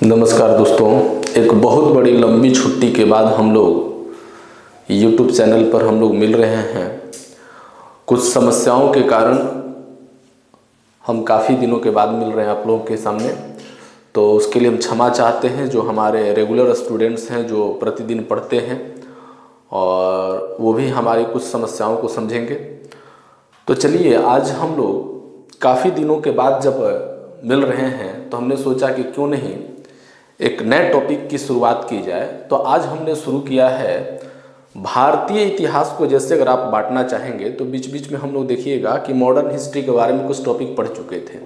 नमस्कार दोस्तों, एक बहुत बड़ी लंबी छुट्टी के बाद हम लोग YouTube चैनल पर हम लोग मिल रहे हैं। कुछ समस्याओं के कारण हम काफ़ी दिनों के बाद मिल रहे हैं आप लोगों के सामने, तो उसके लिए हम क्षमा चाहते हैं। जो हमारे रेगुलर स्टूडेंट्स हैं जो प्रतिदिन पढ़ते हैं और वो भी हमारी कुछ समस्याओं को समझेंगे। तो चलिए, आज हम लोग काफ़ी दिनों के बाद जब मिल रहे हैं तो हमने सोचा कि क्यों नहीं एक नए टॉपिक की शुरुआत की जाए। तो आज हमने शुरू किया है भारतीय इतिहास को। जैसे अगर आप बांटना चाहेंगे तो बीच बीच में हम लोग देखिएगा कि मॉडर्न हिस्ट्री के बारे में कुछ टॉपिक पढ़ चुके थे,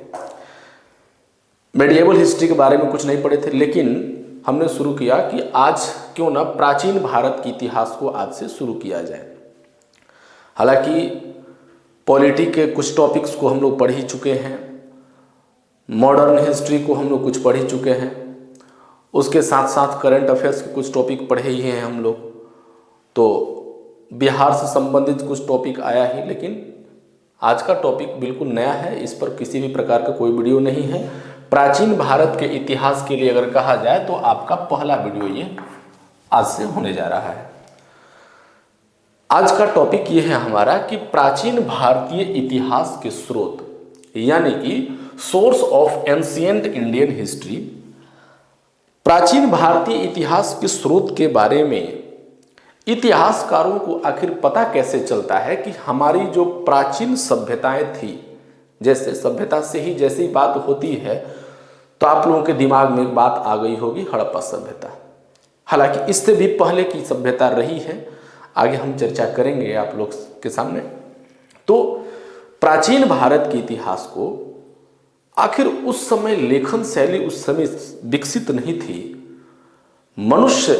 मेडिएवल हिस्ट्री के बारे में कुछ नहीं पढ़े थे, लेकिन हमने शुरू किया कि आज क्यों ना प्राचीन भारत के इतिहास को आज से शुरू किया जाए। हालांकि पॉलिटी के कुछ टॉपिक्स को हम लोग पढ़ ही चुके हैं, मॉडर्न हिस्ट्री को हम लोग कुछ पढ़ ही चुके हैं, उसके साथ साथ करंट अफेयर्स के कुछ टॉपिक पढ़े ही हैं हम लोग। तो बिहार से संबंधित कुछ टॉपिक आया ही, लेकिन आज का टॉपिक बिल्कुल नया है। इस पर किसी भी प्रकार का कोई वीडियो नहीं है। प्राचीन भारत के इतिहास के लिए अगर कहा जाए तो आपका पहला वीडियो ये आज से होने जा रहा है। आज का टॉपिक ये है हमारा कि प्राचीन भारतीय इतिहास के स्रोत, यानी कि source of ancient Indian history. प्राचीन भारतीय इतिहास के स्रोत के बारे में इतिहासकारों को आखिर पता कैसे चलता है कि हमारी जो प्राचीन सभ्यताएं थी, जैसे सभ्यता से ही जैसी बात होती है तो आप लोगों के दिमाग में एक बात आ गई होगी, हड़प्पा सभ्यता। हालांकि इससे भी पहले की सभ्यता रही है, आगे हम चर्चा करेंगे आप लोग के सामने। तो प्राचीन भारत के इतिहास को आखिर उस समय लेखन शैली उस समय विकसित नहीं थी, मनुष्य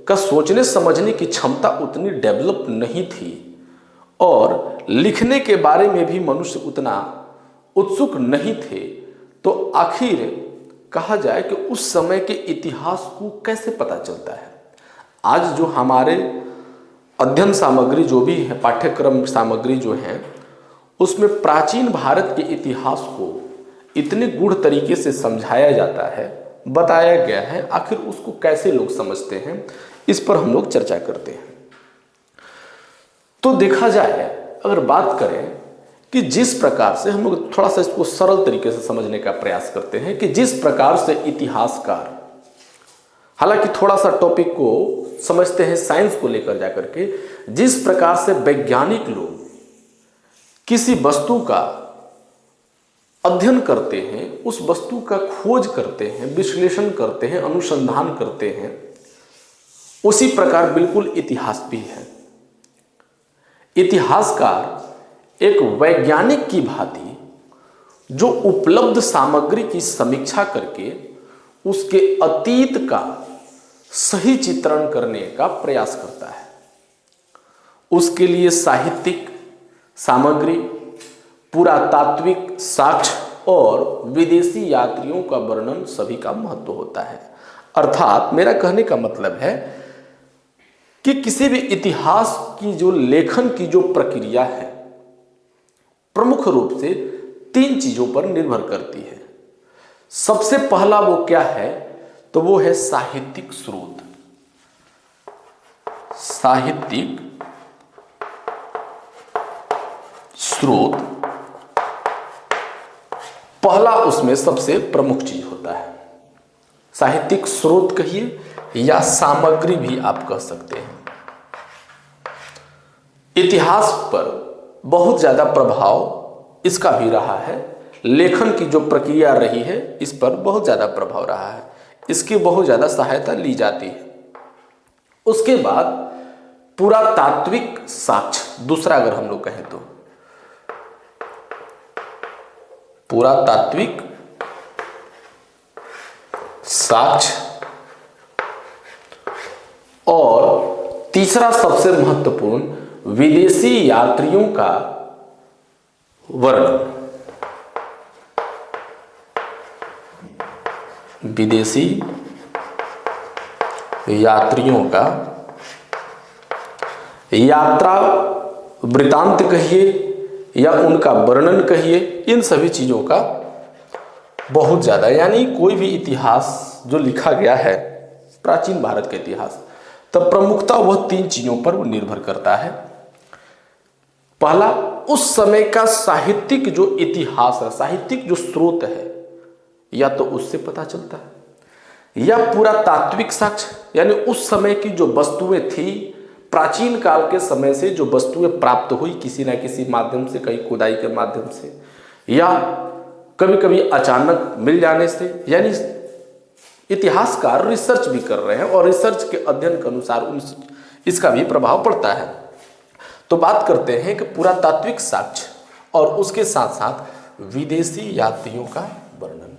का सोचने समझने की क्षमता उतनी डेवलप नहीं थी और लिखने के बारे में भी मनुष्य उतना उत्सुक नहीं थे। तो आखिर कहा जाए कि उस समय के इतिहास को कैसे पता चलता है। आज जो हमारे अध्ययन सामग्री जो भी है, पाठ्यक्रम सामग्री जो है, उसमें प्राचीन भारत के इतिहास को इतने गूढ़ तरीके से समझाया जाता है, बताया गया है। आखिर उसको कैसे लोग समझते हैं, इस पर हम लोग चर्चा करते हैं। तो देखा जाए, अगर बात करें कि जिस प्रकार से हम लोग थोड़ा सा इसको सरल तरीके से समझने का प्रयास करते हैं कि जिस प्रकार से इतिहासकार, हालांकि थोड़ा सा टॉपिक को समझते हैं साइंस को लेकर जाकर के, जिस प्रकार से वैज्ञानिक लोग किसी वस्तु का अध्ययन करते हैं, उस वस्तु का खोज करते हैं, विश्लेषण करते हैं, अनुसंधान करते हैं, उसी प्रकार बिल्कुल इतिहास भी है। इतिहासकार एक वैज्ञानिक की भांति जो उपलब्ध सामग्री की समीक्षा करके उसके अतीत का सही चित्रण करने का प्रयास करता है। उसके लिए साहित्यिक सामग्री, पुरातात्विक साक्ष्य और विदेशी यात्रियों का वर्णन सभी का महत्व होता है। अर्थात मेरा कहने का मतलब है कि किसी भी इतिहास की जो लेखन की जो प्रक्रिया है, प्रमुख रूप से 3 चीजों पर निर्भर करती है। सबसे पहला वो क्या है, तो वो है साहित्यिक स्रोत। साहित्यिक स्रोत पहला उसमें सबसे प्रमुख चीज होता है। साहित्यिक स्रोत कहिए या सामग्री भी आप कह सकते हैं। इतिहास पर बहुत ज्यादा प्रभाव इसका भी रहा है, लेखन की जो प्रक्रिया रही है इस पर बहुत ज्यादा प्रभाव रहा है, इसकी बहुत ज्यादा सहायता ली जाती है। उसके बाद पुरातात्विक साक्ष्य, दूसरा अगर हम लोग कहें तो पुरातात्विक साक्ष्य, और तीसरा सबसे महत्वपूर्ण विदेशी यात्रियों का वर्णन। विदेशी यात्रियों का यात्रा वृतांत कहिए या उनका वर्णन कहिए, इन सभी चीज़ों का बहुत ज़्यादा, यानी कोई भी इतिहास जो लिखा गया है, प्राचीन भारत का इतिहास, तब प्रमुखता वह 3 चीजों पर वो निर्भर करता है। पहला, उस समय का साहित्यिक जो इतिहास है, साहित्यिक जो स्रोत है, या तो उससे पता चलता है, या पूरा तात्विक साक्ष्य, यानी उस समय की जो वस्तुएं थी, प्राचीन काल के समय से जो वस्तुएं प्राप्त हुई किसी ना किसी माध्यम से, कहीं खुदाई के माध्यम से, या कभी कभी अचानक मिल जाने से, यानी इतिहासकार रिसर्च भी कर रहे हैं और रिसर्च के अध्ययन के अनुसार इसका भी प्रभाव पड़ता है। तो बात करते हैं कि पुरातात्विक साक्ष्य और उसके साथ साथ विदेशी यात्रियों का वर्णन,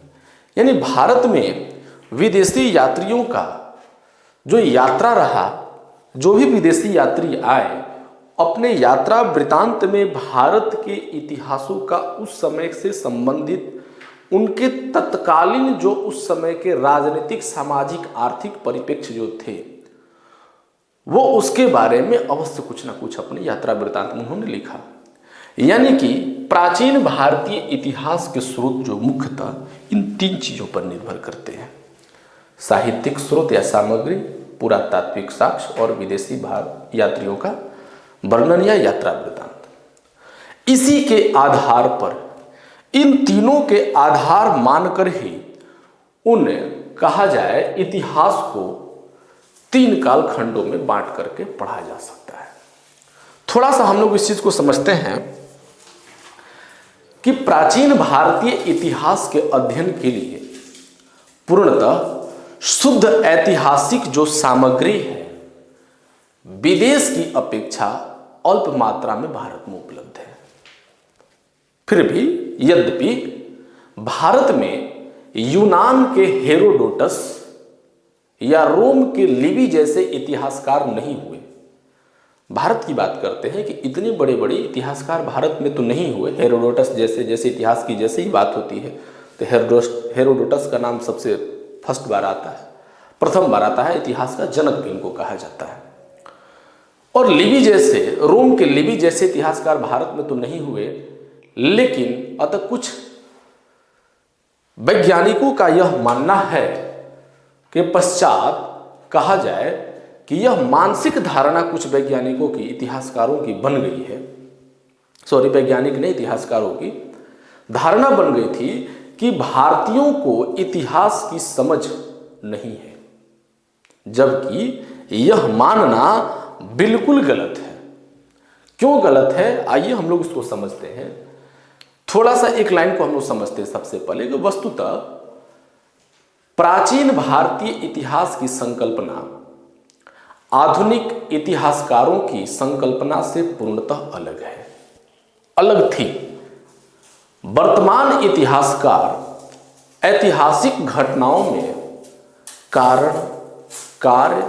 यानी भारत में विदेशी यात्रियों का जो यात्रा रहा, जो भी विदेशी यात्री आए, अपने यात्रा वृतांत में भारत के इतिहासों का उस समय से संबंधित उनके तत्कालीन जो उस समय के राजनीतिक, सामाजिक, आर्थिक परिप्रेक्ष्य जो थे, वो उसके बारे में अवश्य कुछ ना कुछ अपनी यात्रा वृतांत में उन्होंने लिखा। यानी कि प्राचीन भारतीय इतिहास के स्रोत जो मुख्यतः इन 3 चीजों पर निर्भर करते हैं: साहित्यिक स्रोत या सामग्री, पुरातात्विक साक्ष्य और विदेशी यात्रियों का वर्णन या यात्रा वृतांत। इसी के आधार पर, इन तीनों के आधार मानकर ही कहा जाए इतिहास को 3 कालखंडों में बांट करके पढ़ा जा सकता है। थोड़ा सा हम लोग इस चीज को समझते हैं कि प्राचीन भारतीय इतिहास के अध्ययन के लिए पूर्णतः शुद्ध ऐतिहासिक जो सामग्री है, विदेश की अपेक्षा अल्प मात्रा में भारत में उपलब्ध है। फिर भी यद्यपि भारत में यूनान के हेरोडोटस या रोम के लिवी जैसे इतिहासकार नहीं हुए। भारत की बात करते हैं कि इतने बड़े बड़े इतिहासकार भारत में तो नहीं हुए। हेरोडोटस जैसे इतिहास की जैसे ही बात होती है तो हेरोडोटस का नाम सबसे फर्स्ट बार आता है, प्रथम बार आता है, इतिहास का जनक भी इनको कहा जाता है। और लिवी जैसे, रोम के लिवी जैसे इतिहासकार भारत में तो नहीं हुए, लेकिन अतः कुछ वैज्ञानिकों का यह मानना है कि पश्चात कहा जाए कि यह मानसिक धारणा कुछ वैज्ञानिकों की, इतिहासकारों की बन गई है। सॉरी, वैज्ञानिक नहीं, इतिहासकारों की धारणा बन गई थी कि भारतीयों को इतिहास की समझ नहीं है, जबकि यह मानना बिल्कुल गलत है। क्यों गलत है, आइए हम लोग इसको समझते हैं। थोड़ा सा एक लाइन को हम लोग समझते हैं सबसे पहले कि वस्तुतः प्राचीन भारतीय इतिहास की संकल्पना आधुनिक इतिहासकारों की संकल्पना से पूर्णतः अलग है, अलग थी। वर्तमान इतिहासकार ऐतिहासिक घटनाओं में कारण कार्य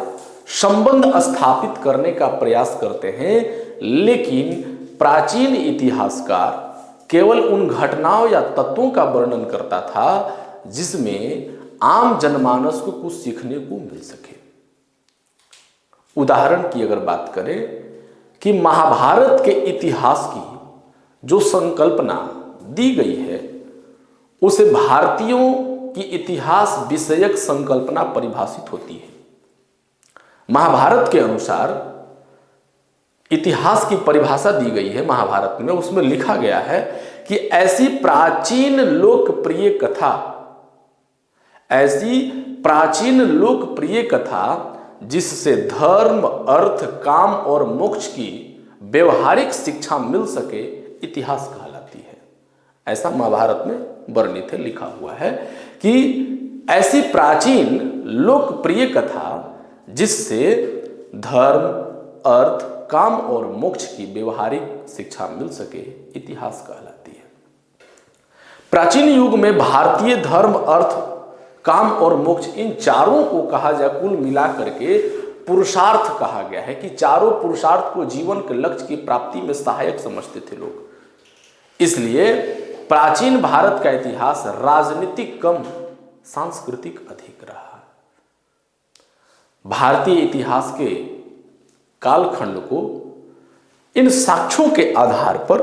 संबंध स्थापित करने का प्रयास करते हैं, लेकिन प्राचीन इतिहासकार केवल उन घटनाओं या तत्वों का वर्णन करता था जिसमें आम जनमानस को कुछ सीखने को मिल सके। उदाहरण की अगर बात करें कि महाभारत के इतिहास की जो संकल्पना दी गई है, उसे भारतीयों की इतिहास विषयक संकल्पना परिभाषित होती है। महाभारत के अनुसार इतिहास की परिभाषा दी गई है महाभारत में, उसमें लिखा गया है कि ऐसी प्राचीन लोकप्रिय कथा जिससे धर्म, अर्थ, काम और मोक्ष की व्यवहारिक शिक्षा मिल सके, इतिहास कहलाती है। ऐसा महाभारत में वर्णित है, लिखा हुआ है कि ऐसी प्राचीन लोकप्रिय कथा जिससे धर्म, अर्थ, काम और मोक्ष की व्यवहारिक शिक्षा मिल सके, इतिहास कहलाती है। प्राचीन युग में भारतीय धर्म, अर्थ, काम और मोक्ष, इन चारों को कहा जाए, कुल मिला करके पुरुषार्थ कहा गया है कि चारों पुरुषार्थ को जीवन के लक्ष्य की प्राप्ति में सहायक समझते थे लोग। इसलिए प्राचीन भारत का इतिहास राजनीतिक कम, सांस्कृतिक अधिक रहा। भारतीय इतिहास के कालखंड को इन साक्ष्यों के आधार पर,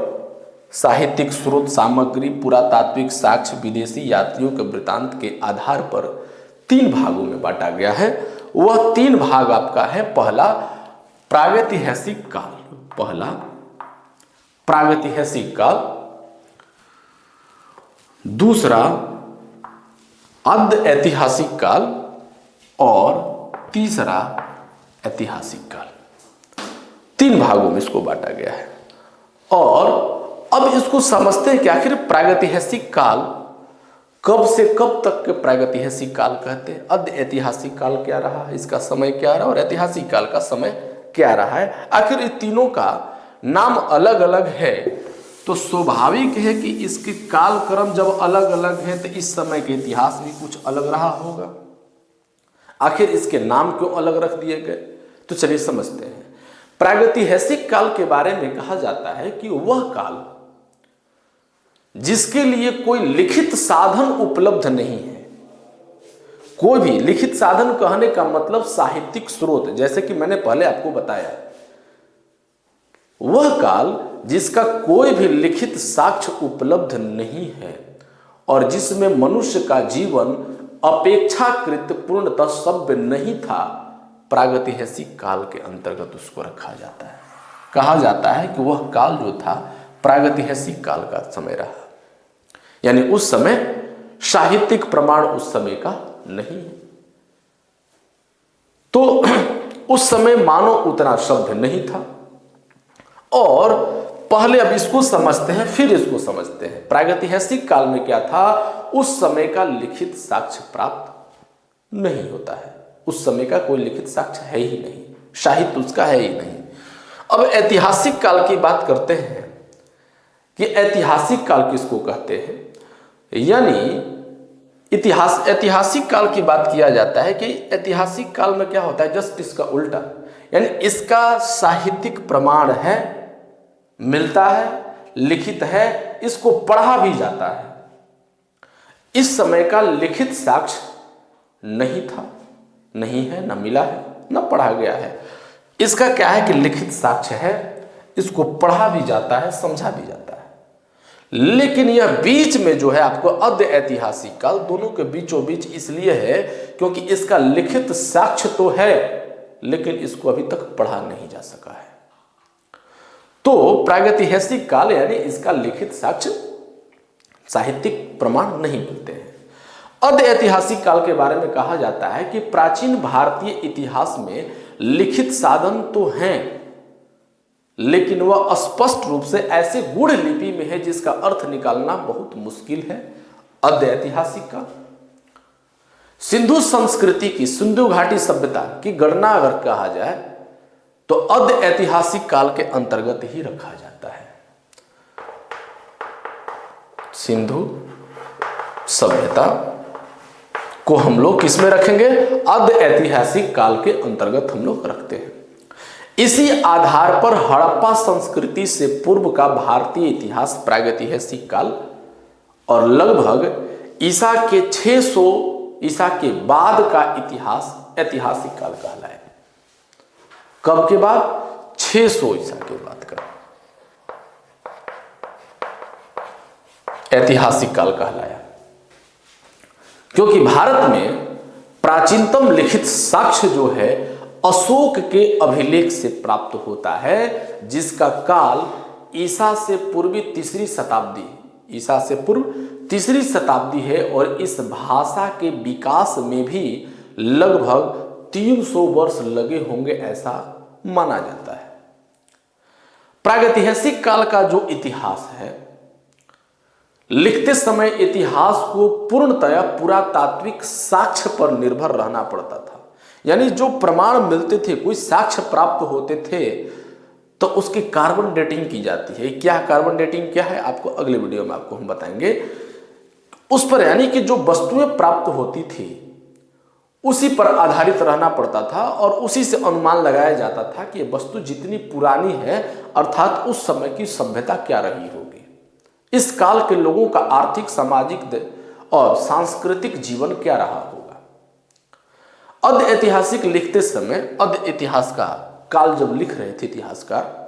साहित्यिक स्रोत, सामग्री, पुरातात्विक साक्ष्य, विदेशी यात्रियों के वृतांत के आधार पर 3 भागों में बांटा गया है। वह 3 भाग आपका है, पहला प्रागैतिहासिक काल, पहला प्रागैतिहासिक काल, दूसरा अर्ध ऐतिहासिक काल और तीसरा ऐतिहासिक काल। 3 भागों में इसको बांटा गया है। और अब इसको समझते हैं कि आखिर प्रागैतिहासिक काल कब से कब तक के प्रागैतिहासिक काल कहते हैं, अर्ध ऐतिहासिक काल क्या रहा है, इसका समय क्या रहा, और ऐतिहासिक काल का समय क्या रहा है। आखिर इन तीनों का नाम अलग अलग है, तो स्वाभाविक है कि इसके कालक्रम जब अलग अलग है तो इस समय के इतिहास भी कुछ अलग रहा होगा। आखिर इसके नाम क्यों अलग रख दिए गए, तो चलिए समझते हैं। प्रागैतिहासिक काल के बारे में कहा जाता है कि वह काल जिसके लिए कोई लिखित साधन उपलब्ध नहीं है। कोई भी लिखित साधन कहने का मतलब साहित्यिक स्रोत, जैसे कि मैंने पहले आपको बताया, वह काल जिसका कोई भी लिखित साक्ष्य उपलब्ध नहीं है और जिसमें मनुष्य का जीवन अपेक्षाकृत पूर्णतः सभ्य नहीं था, प्रागैतिहासिक काल के अंतर्गत उसको रखा जाता है। कहा जाता है कि वह काल जो था प्रागैतिहासिक काल का समय रहा, यानी उस समय साहित्यिक प्रमाण उस समय का नहीं है। तो उस समय मानव उतना सभ्य नहीं था। और पहले अब इसको समझते हैं, फिर इसको समझते हैं। प्रागैतिहासिक काल में क्या था, उस समय का लिखित साक्ष्य प्राप्त नहीं होता है। उस समय का कोई लिखित साक्ष्य है ही नहीं, साहित्य उसका है ही नहीं। अब ऐतिहासिक काल की बात करते हैं कि ऐतिहासिक काल किसको कहते हैं, यानी ऐतिहासिक काल की बात किया जाता है कि ऐतिहासिक काल में क्या होता है, जस्ट इसका उल्टा, यानी इसका साहित्यिक प्रमाण है, मिलता है, लिखित है, इसको पढ़ा भी जाता है। इस समय का लिखित साक्ष्य नहीं था, नहीं है, न मिला है, न पढ़ा गया है। इसका क्या है कि लिखित साक्ष्य है, इसको पढ़ा भी जाता है, समझा भी जाता है। लेकिन यह बीच में जो है आपको अर्ध ऐतिहासिक काल, दोनों के बीचों बीच इसलिए है क्योंकि इसका लिखित साक्ष्य तो है लेकिन इसको अभी तक पढ़ा नहीं जा सका है। तो प्रागैतिहासिक काल यानी इसका लिखित साक्ष्य, साहित्यिक प्रमाण नहीं मिलते हैं। अर्ध ऐतिहासिक काल के बारे में कहा जाता है कि प्राचीन भारतीय इतिहास में लिखित साधन तो हैं लेकिन वह स्पष्ट रूप से ऐसे गूढ़ लिपि में है जिसका अर्थ निकालना बहुत मुश्किल है। अर्ध ऐतिहासिक काल सिंधु संस्कृति की, सिंधु घाटी सभ्यता की गणना अगर कहा जाए तो अर्ध ऐतिहासिक काल के अंतर्गत ही रखा जाता है। सिंधु सभ्यता को हम लोग किस में रखेंगे, अर्ध ऐतिहासिक काल के अंतर्गत हम लोग रखते हैं। इसी आधार पर हड़प्पा संस्कृति से पूर्व का भारतीय इतिहास प्रागैतिहासिक काल और लगभग ईसा के 600 ईसा के बाद का इतिहास ऐतिहासिक काल कहलाए। कब के बाद, 600 ईसा के बाद का ऐतिहासिक काल कहलाया, क्योंकि भारत में प्राचीनतम लिखित साक्ष्य जो है अशोक के अभिलेख से प्राप्त होता है, जिसका काल ईसा से पूर्वी 3री शताब्दी, ईसा से पूर्व 3री शताब्दी है। और इस भाषा के विकास में भी लगभग 300 वर्ष लगे होंगे ऐसा माना जाता है। प्रागैतिहासिक काल का जो इतिहास है, लिखते समय इतिहास को पूर्णतया पुरातात्विक साक्ष्य पर निर्भर रहना पड़ता था। यानी जो प्रमाण मिलते थे, कोई साक्ष्य प्राप्त होते थे, तो उसकी कार्बन डेटिंग की जाती है। क्या कार्बन डेटिंग क्या है, आपको अगले वीडियो में आपको हम बताएंगे। उस पर यानी कि जो वस्तुएं प्राप्त होती थी उसी पर आधारित रहना पड़ता था और उसी से अनुमान लगाया जाता था कि ये वस्तु जितनी पुरानी है अर्थात उस समय की सभ्यता क्या रही होगी, इस काल के लोगों का आर्थिक, सामाजिक और सांस्कृतिक जीवन क्या रहा होगा। अर्ध ऐतिहासिक लिखते समय, अर्ध इतिहास का काल जब लिख रहे थे इतिहासकार,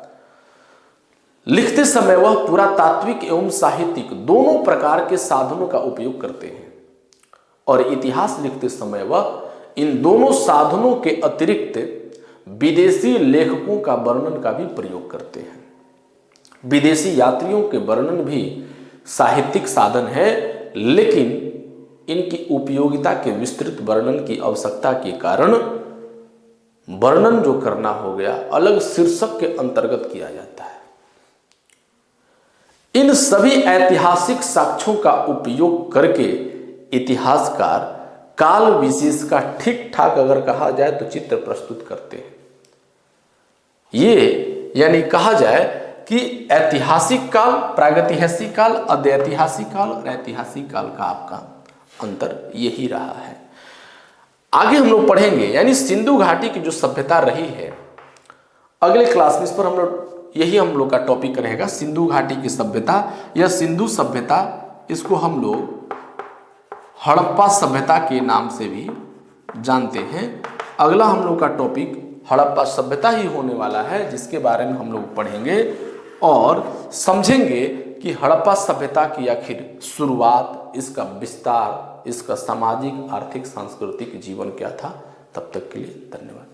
लिखते समय वह पुरातात्विक एवं साहित्यिक दोनों प्रकार के साधनों का उपयोग करते हैं। और इतिहास लिखते समय वह इन दोनों साधनों के अतिरिक्त विदेशी लेखकों का वर्णन का भी प्रयोग करते हैं। विदेशी यात्रियों के वर्णन भी साहित्यिक साधन है, लेकिन इनकी उपयोगिता के विस्तृत वर्णन की आवश्यकता के कारण वर्णन जो करना हो गया अलग शीर्षक के अंतर्गत किया जाता है। इन सभी ऐतिहासिक साक्ष्यों का उपयोग करके इतिहासकार काल विशेष का ठीक ठाक अगर कहा जाए तो चित्र प्रस्तुत करते हैं। ये यानी कहा जाए कि ऐतिहासिक काल, प्रागैतिहासिक काल, अदैतिहासिक काल और ऐतिहासिक काल का आपका अंतर यही रहा है। आगे हम लोग पढ़ेंगे यानी सिंधु घाटी की जो सभ्यता रही है, अगले क्लास में इस पर हम लोग का टॉपिक रहेगा सिंधु घाटी की सभ्यता या सिंधु सभ्यता। इसको हम लोग हड़प्पा सभ्यता के नाम से भी जानते हैं। अगला हम लोग का टॉपिक हड़प्पा सभ्यता ही होने वाला है, जिसके बारे में हम लोग पढ़ेंगे और समझेंगे कि हड़प्पा सभ्यता की आखिर शुरुआत, इसका विस्तार, इसका सामाजिक, आर्थिक, सांस्कृतिक जीवन क्या था। तब तक के लिए धन्यवाद।